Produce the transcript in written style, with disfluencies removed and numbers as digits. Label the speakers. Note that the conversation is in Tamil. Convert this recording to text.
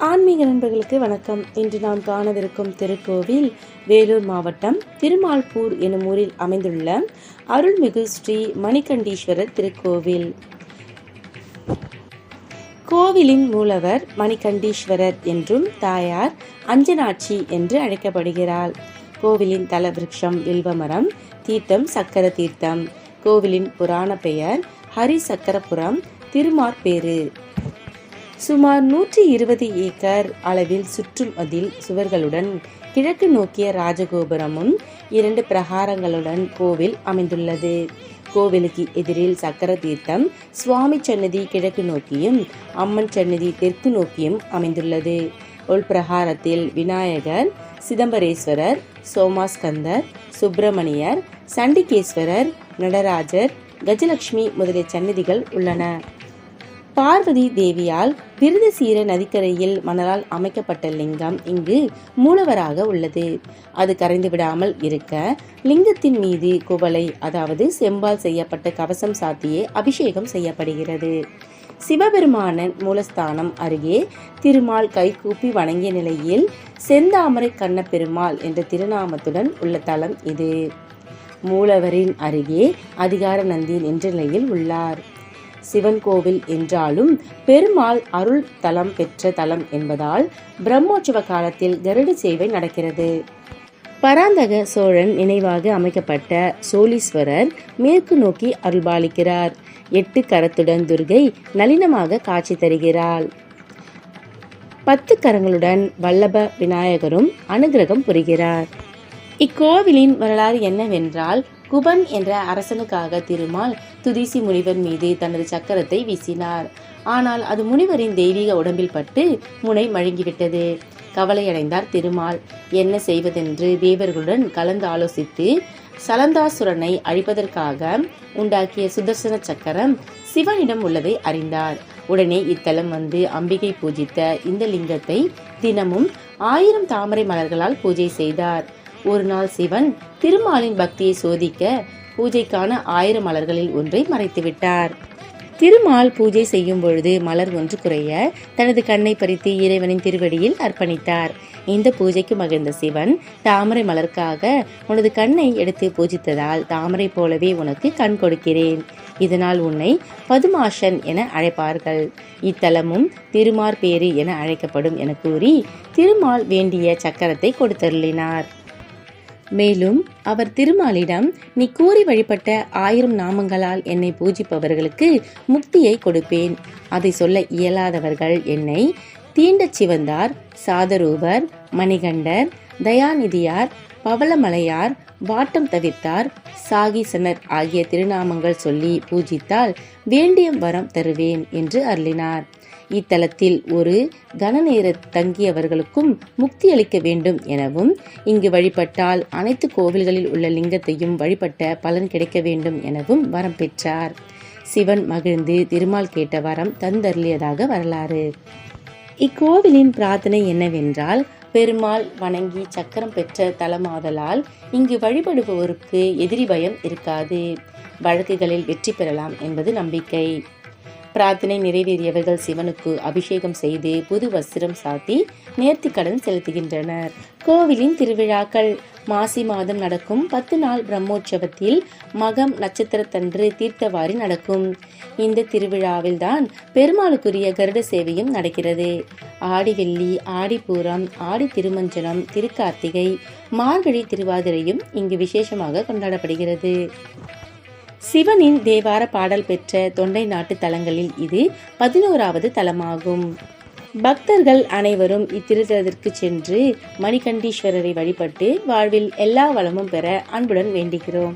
Speaker 1: ஆன்மீக நண்பர்களுக்கு வணக்கம். இன்று நாம் காணவிருக்கும் திருக்கோவில் வேலூர் மாவட்டம் திருமால்பூர் எனும் ஊரில் அமைந்துள்ள அருள்மிகு ஸ்ரீ மணிகண்டீஸ்வரர் திருக்கோவில். கோவிலின் மூலவர் மணிகண்டீஸ்வரர் என்றும் தாயார் அஞ்சனாட்சி என்று அழைக்கப்படுகிறாள். கோவிலின் தல விருட்சம் வில்வமரம், தீர்த்தம் சக்கர தீர்த்தம். கோவிலின் புராண பெயர் ஹரி சக்கரபுரம் திருமார்பேறு. சுமார் 120 ஏக்கர் அளவில் சுற்றும் மதில் சுவர்களுடன் கிழக்கு நோக்கிய ராஜகோபுரமும் 2 பிரகாரங்களுடன் கோவில் அமைந்துள்ளது. கோவிலுக்கு எதிரில் சக்கர தீர்த்தம், சுவாமி சன்னதி கிழக்கு நோக்கியும் அம்மன் சன்னதி தெற்கு நோக்கியும் அமைந்துள்ளது. உள்பிரகாரத்தில் விநாயகர், சிதம்பரேஸ்வரர், சோமாஸ்கந்தர், சுப்பிரமணியர், சண்டிகேஸ்வரர், நடராஜர், கஜலட்சுமி முதலிய சன்னதிகள் உள்ளன. பார்வதி தேவியால் விருதுசீர நதிக்கரையில் மணலால் அமைக்கப்பட்ட லிங்கம் இங்கு மூலவராக உள்ளது. அது கரைந்து விடாமல் இருக்க லிங்கத்தின் மீது குவளை, அதாவது செம்பால் செய்யப்பட்ட கவசம் சாத்தியே அபிஷேகம் செய்யப்படுகிறது. சிவபெருமானன் மூலஸ்தானம் அருகே திருமால் கைகூப்பி வணங்கிய நிலையில் செந்தாமரை கண்ணப்பெருமாள் என்ற திருநாமத்துடன் உள்ள தலம் இது. மூலவரின் அருகே அதிகார நந்தி என்ற நிலையில் உள்ளார். சிவன் கோவில் என்றாலும் பெருமாள் அருள் தலம் பெற்ற தலம் என்பதால் பிரம்மோற்சவ காலத்தில் கருட சேவை நடக்கிறது. பராந்தக சோழன் நினைவாக அமைக்கப்பட்ட சோழீஸ்வரர் மேற்கு நோக்கி அருள்பாலிக்கிறார். 8 கரத்துடன் துர்கை நளினமாக காட்சி தருகிறாள். 10 கரங்களுடன் வல்லப விநாயகரும் அனுகிரகம் புரிகிறார். இக்கோவிலின் வரலாறு என்னவென்றால், குபன் என்ற அரசனுக்காக திருமால் துதிசி முனிவர் மீது தனது சக்கரத்தை வீசினார். ஆனால் அது முனிவரின் தெய்வீக உடம்பில் பட்டு முனை மழுங்கிவிட்டது. கவலையடைந்தார் திருமால். என்ன செய்வதென்று தேவர்களுடன் கலந்து ஆலோசித்து சலந்தாசுரனை அழிப்பதற்காக உண்டாக்கிய சுதர்சன சக்கரம் சிவனிடம் உள்ளதை அறிந்தார். உடனே இத்தலம் வந்து அம்பிகை பூஜித்த இந்த லிங்கத்தை தினமும் 1000 தாமரை மலர்களால் பூஜை செய்தார். ஒரு நாள் சிவன் திருமாலின் பக்தியை சோதிக்க பூஜைக்கான 1000 மலர்களில் ஒன்றை மறைத்துவிட்டார். திருமால் பூஜை செய்யும் பொழுது மலர் ஒன்று குறைய தனது கண்ணை பறித்து இறைவனின் திருவடியில் அர்ப்பணித்தார். இந்த பூஜைக்கு மகிழ்ந்த சிவன், தாமரை மலருக்காக உனது கண்ணை எடுத்து பூஜித்ததால் தாமரை போலவே உனக்கு கண் கொடுக்கிறேன். இதனால் உன்னை பதுமாஷன் என அழைப்பார்கள். இத்தலமும் திருமார்பேறு என அழைக்கப்படும் என கூறி திருமால் வேண்டிய சக்கரத்தை கொடுத்தருளினார். மேலும் அவர் திருமாலிடம், நீ கூறி வழிபட்ட 1000 நாமங்களால் என்னை பூஜிப்பவர்களுக்கு முக்தியை கொடுப்பேன். அதை சொல்ல இயலாதவர்கள் என்னை தீண்டச் சிவந்தார், சாதரூபர், மணிகண்டர், தயாநிதியார், பவளமலையார், வாட்டம் தவிர்த்தார், சாகீசனர் ஆகிய திருநாமங்கள் சொல்லி பூஜித்தால் வேண்டிய வரம் தருவேன் என்று அருளினார். இத்தலத்தில் ஒரு கணநேர தங்கியவர்களுக்கும் முக்தி அளிக்க வேண்டும் எனவும், இங்கு வழிபட்டால் அனைத்து கோவில்களில் உள்ள லிங்கத்தையும் வழிபட்ட பலன் கிடைக்க வேண்டும் எனவும் வரம் பெற்றார். சிவன் மகிழ்ந்து திருமால் கேட்ட வரம் தந்தருளியதாக வரலாறு. இக்கோவிலின் பிரார்த்தனை என்னவென்றால், பெருமாள் வணங்கி சக்கரம் பெற்ற தலமாதலால் இங்கு வழிபடுபவருக்கு எதிரி பயம் இருக்காது, வழக்குகளில் வெற்றி பெறலாம் என்பது நம்பிக்கை. பிரார்த்தனை நிறைவேறியவர்கள் சிவனுக்கு அபிஷேகம் செய்து புது வஸ்திரம் சாத்தி நேர்த்தி கடன் செலுத்துகின்றனர். கோவிலின் திருவிழாக்கள் மாசி மாதம் நடக்கும் 10 நாள் பிரம்மோற்சவத்தில் மகம் நட்சத்திரத்தன்று தீர்த்தவாரி நடக்கும். இந்த திருவிழாவில் தான் பெருமாளுக்குரிய கருட சேவையும் நடக்கிறது. ஆடி வெள்ளி, ஆடிப்பூரம், ஆடி திருமஞ்சனம், திருக்கார்த்திகை, மார்கழி திருவாதிரையும் இங்கு விசேஷமாக கொண்டாடப்படுகிறது. சிவனின் தேவார பாடல் பெற்ற தொண்டை நாட்டு தலங்களில் இது 11வது தலமாகும். பக்தர்கள் அனைவரும் இத்திருத்தலத்திற்கு சென்று மணிகண்டீஸ்வரரை வழிபட்டு வாழ்வில் எல்லா வளமும் பெற அன்புடன் வேண்டுகிறோம்.